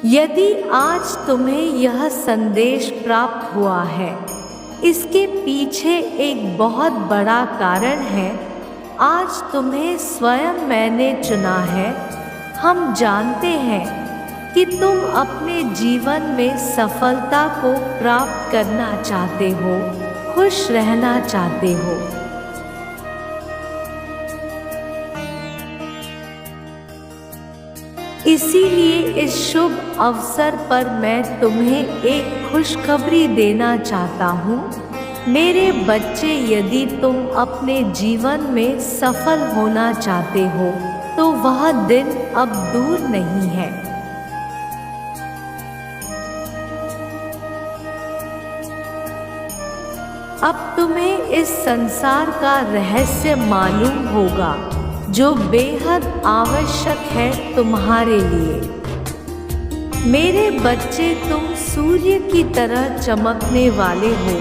यदि आज तुम्हें यह संदेश प्राप्त हुआ है, इसके पीछे एक बहुत बड़ा कारण है। आज तुम्हें स्वयं मैंने चुना है। हम जानते हैं कि तुम अपने जीवन में सफलता को प्राप्त करना चाहते हो, खुश रहना चाहते हो। इसीलिए इस शुभ अवसर पर मैं तुम्हें एक खुशखबरी देना चाहता हूँ। मेरे बच्चे, यदि तुम अपने जीवन में सफल होना चाहते हो तो वह दिन अब दूर नहीं है। अब तुम्हें इस संसार का रहस्य मालूम होगा जो बेहद आवश्यक है तुम्हारे लिए। मेरे बच्चे, तुम सूर्य की तरह चमकने वाले हो,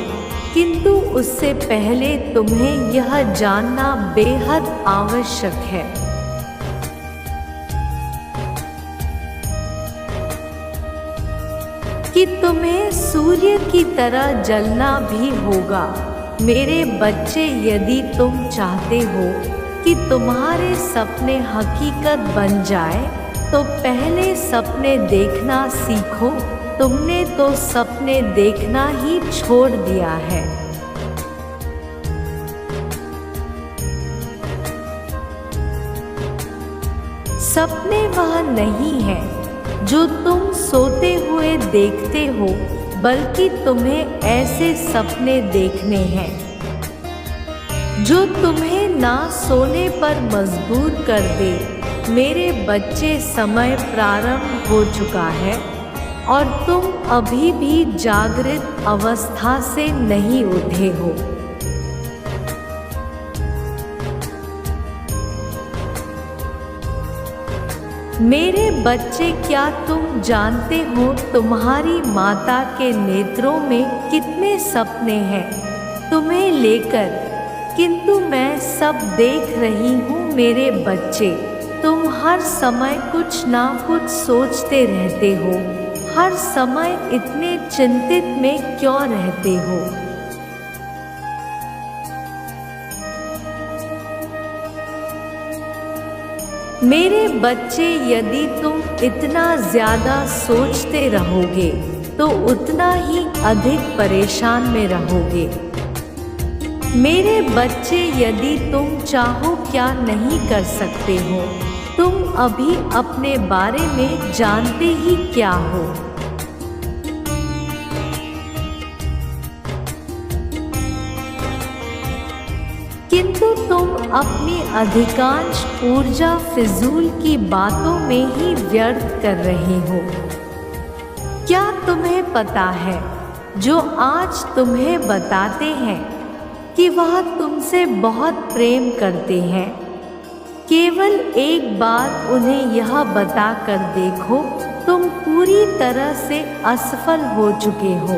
किंतु उससे पहले तुम्हें यह जानना बेहद आवश्यक है कि तुम्हें सूर्य की तरह जलना भी होगा। मेरे बच्चे, यदि तुम चाहते हो कि तुम्हारे सपने हकीकत बन जाए तो पहले सपने देखना सीखो। तुमने तो सपने देखना ही छोड़ दिया है। सपने वह नहीं है जो तुम सोते हुए देखते हो, बल्कि तुम्हें ऐसे सपने देखने हैं जो तुम्हें ना सोने पर मजबूर कर दे। मेरे बच्चे, समय प्रारंभ हो चुका है और तुम अभी भी जागृत अवस्था से नहीं उठे हो। मेरे बच्चे, क्या तुम जानते हो तुम्हारी माता के नेत्रों में कितने सपने हैं तुम्हें लेकर, किंतु मैं सब देख रही हूँ। मेरे बच्चे, तुम हर समय कुछ ना कुछ सोचते रहते हो। हर समय इतने चिंतित में क्यों रहते हो? मेरे बच्चे, यदि तुम इतना ज़्यादा सोचते रहोगे तो उतना ही अधिक परेशान में रहोगे। मेरे बच्चे, यदि तुम चाहो क्या नहीं कर सकते हो। तुम अभी अपने बारे में जानते ही क्या हो। किंतु तुम अपनी अधिकांश ऊर्जा फिजूल की बातों में ही व्यर्थ कर रहे हो। क्या तुम्हें पता है, जो आज तुम्हें बताते हैं कि वह तुमसे बहुत प्रेम करते हैं, केवल एक बार उन्हें यह बता कर देखो, तुम पूरी तरह से असफल हो चुके हो।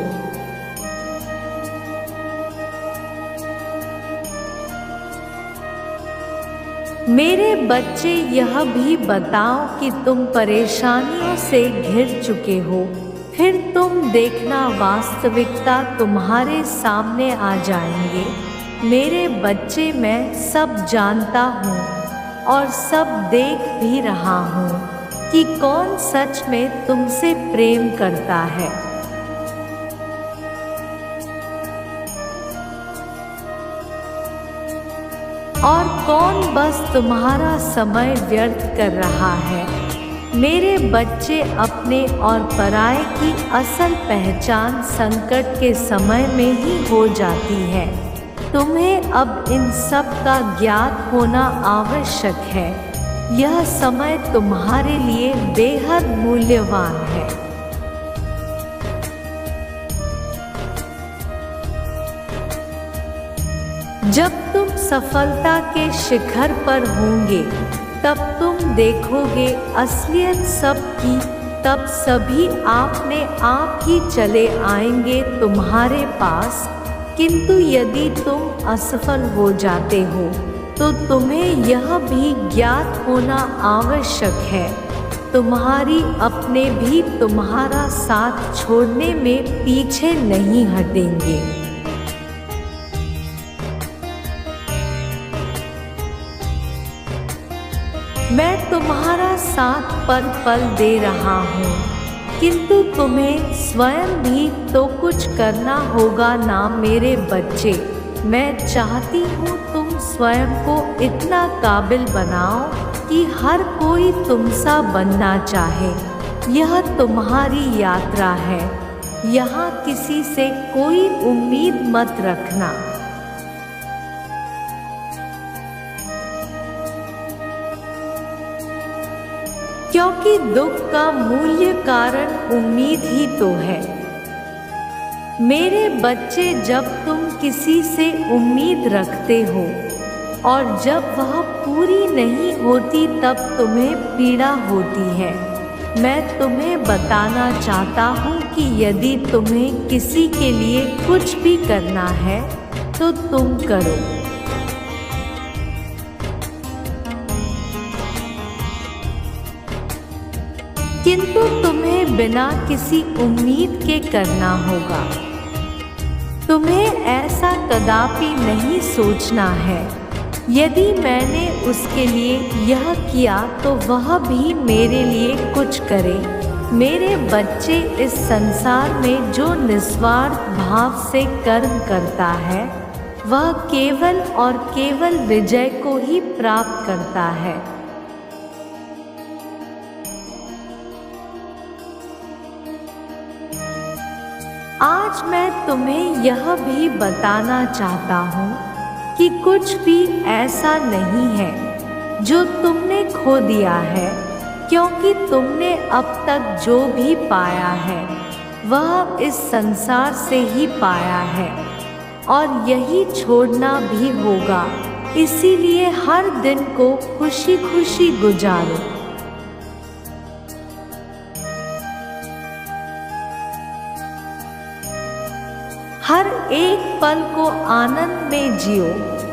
मेरे बच्चे, यह भी बताओ कि तुम परेशानियों से घिर चुके हो, फिर तुम देखना वास्तविकता तुम्हारे सामने आ जाएंगे। मेरे बच्चे, मैं सब जानता हूँ और सब देख भी रहा हूँ कि कौन सच में तुमसे प्रेम करता है और कौन बस तुम्हारा समय व्यर्थ कर रहा है। मेरे बच्चे, अपने और पराये की असल पहचान संकट के समय में ही हो जाती है। तुम्हें अब इन सब का ज्ञात होना आवश्यक है। यह समय तुम्हारे लिए बेहद मूल्यवान है। जब तुम सफलता के शिखर पर होंगे, तब तुम देखोगे असलियत सबकी। तब सभी आपने आप ही चले आएंगे तुम्हारे पास। किंतु यदि तुम असफल हो जाते हो तो तुम्हें यह भी ज्ञात होना आवश्यक है, तुम्हारी अपने भी तुम्हारा साथ छोड़ने में पीछे नहीं हटेंगे। मैं तुम्हारा साथ पर पल दे रहा हूँ, किंतु तुम्हें स्वयं भी तो कुछ करना होगा ना मेरे बच्चे। मैं चाहती हूँ तुम स्वयं को इतना काबिल बनाओ कि हर कोई तुमसा बनना चाहे। यह तुम्हारी यात्रा है, यहाँ किसी से कोई उम्मीद मत रखना। क्योंकि दुख का मूल्य कारण उम्मीद ही तो है। मेरे बच्चे, जब तुम किसी से उम्मीद रखते हो और जब वह पूरी नहीं होती तब तुम्हें पीड़ा होती है। मैं तुम्हें बताना चाहता हूँ कि यदि तुम्हें किसी के लिए कुछ भी करना है तो तुम करो। किंतु तुम्हें बिना किसी उम्मीद के करना होगा। तुम्हें ऐसा कदापि नहीं सोचना है, यदि मैंने उसके लिए यह किया तो वह भी मेरे लिए कुछ करे। मेरे बच्चे, इस संसार में जो निस्वार्थ भाव से कर्म करता है वह केवल और केवल विजय को ही प्राप्त करता है। आज मैं तुम्हें यह भी बताना चाहता हूँ कि कुछ भी ऐसा नहीं है जो तुमने खो दिया है, क्योंकि तुमने अब तक जो भी पाया है वह इस संसार से ही पाया है और यही छोड़ना भी होगा। इसीलिए हर दिन को खुशी खुशी गुजारो। हर एक पल को आनंद में जियो।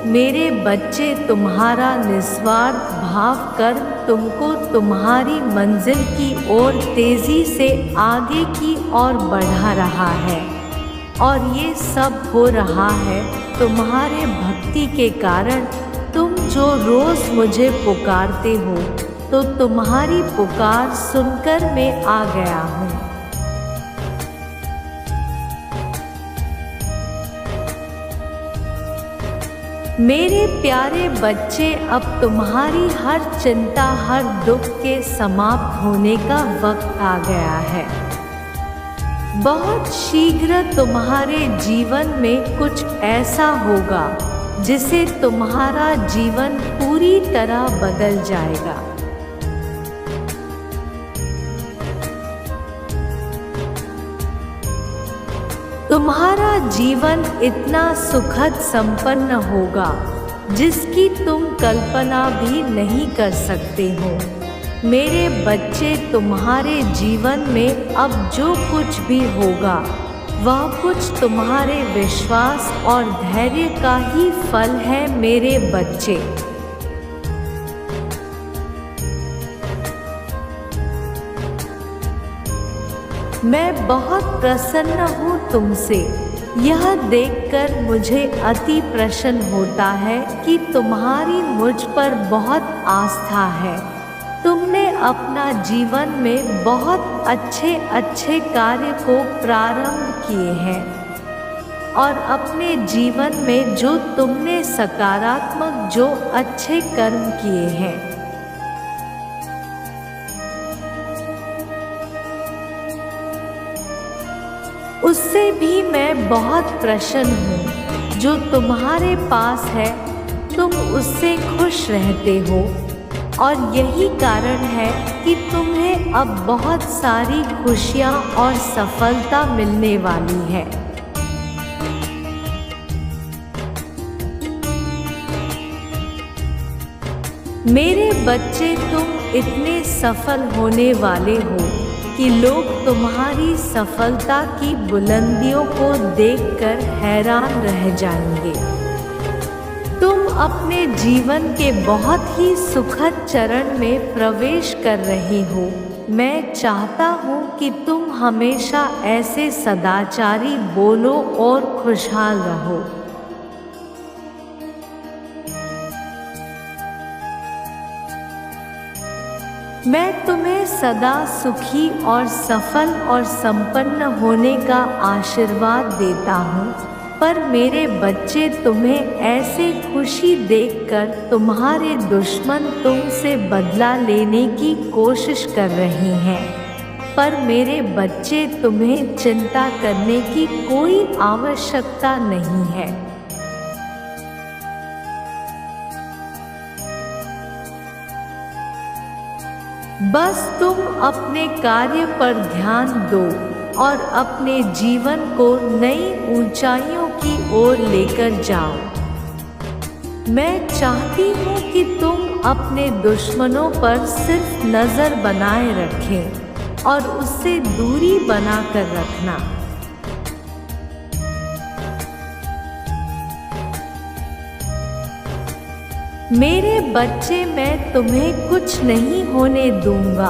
मेरे बच्चे, तुम्हारा निस्वार्थ भाव कर्म तुमको तुम्हारी मंजिल की ओर तेजी से आगे की ओर बढ़ा रहा है और ये सब हो रहा है तुम्हारे भक्ति के कारण। तुम जो रोज मुझे पुकारते हो तो तुम्हारी पुकार सुनकर मैं आ गया हूँ। मेरे प्यारे बच्चे, अब तुम्हारी हर चिंता, हर दुख के समाप्त होने का वक्त आ गया है। बहुत शीघ्र तुम्हारे जीवन में कुछ ऐसा होगा जिससे तुम्हारा जीवन पूरी तरह बदल जाएगा। तुम्हारा जीवन इतना सुखद संपन्न होगा जिसकी तुम कल्पना भी नहीं कर सकते हो। मेरे बच्चे, तुम्हारे जीवन में अब जो कुछ भी होगा वह कुछ तुम्हारे विश्वास और धैर्य का ही फल है। मेरे बच्चे, मैं बहुत प्रसन्न हूँ तुमसे। यह देखकर मुझे अति प्रसन्न होता है कि तुम्हारी मुझ पर बहुत आस्था है। तुमने अपना जीवन में बहुत अच्छे अच्छे कार्य को प्रारंभ किए हैं और अपने जीवन में जो तुमने सकारात्मक जो अच्छे कर्म किए हैं उससे भी मैं बहुत प्रसन्न हूँ। जो तुम्हारे पास है तुम उससे खुश रहते हो और यही कारण है कि तुम्हें अब बहुत सारी खुशियाँ और सफलता मिलने वाली है। मेरे बच्चे, तुम इतने सफल होने वाले हो कि लोग तुम्हारी सफलता की बुलंदियों को देखकर हैरान रह जाएंगे। तुम अपने जीवन के बहुत ही सुखद चरण में प्रवेश कर रहे हो मैं चाहता हूँ कि तुम हमेशा ऐसे सदाचारी बोलो और खुशहाल रहो। मैं तुम्हें सदा सुखी और सफल और संपन्न होने का आशीर्वाद देता हूँ, पर मेरे बच्चे तुम्हें ऐसे खुशी देखकर तुम्हारे दुश्मन तुमसे बदला लेने की कोशिश कर रहे हैं। पर मेरे बच्चे, तुम्हें चिंता करने की कोई आवश्यकता नहीं है। बस तुम अपने कार्य पर ध्यान दो और अपने जीवन को नई ऊंचाइयों की ओर लेकर जाओ। मैं चाहती हूँ कि तुम अपने दुश्मनों पर सिर्फ नज़र बनाए रखें और उससे दूरी बनाकर रखना। मेरे बच्चे, मैं तुम्हें कुछ नहीं होने दूंगा,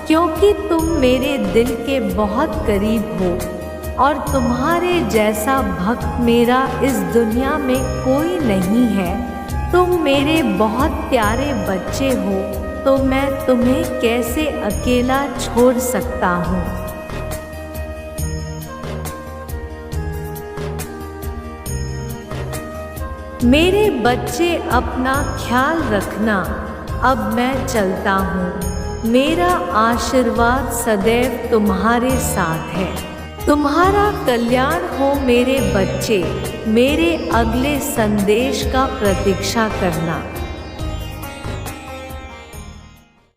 क्योंकि तुम मेरे दिल के बहुत करीब हो और तुम्हारे जैसा भक्त मेरा इस दुनिया में कोई नहीं है। तुम मेरे बहुत प्यारे बच्चे हो, तो मैं तुम्हें कैसे अकेला छोड़ सकता हूँ। मेरे बच्चे, अपना ख्याल रखना। अब मैं चलता हूँ। मेरा आशीर्वाद सदैव तुम्हारे साथ है। तुम्हारा कल्याण हो मेरे बच्चे। मेरे अगले संदेश का प्रतीक्षा करना।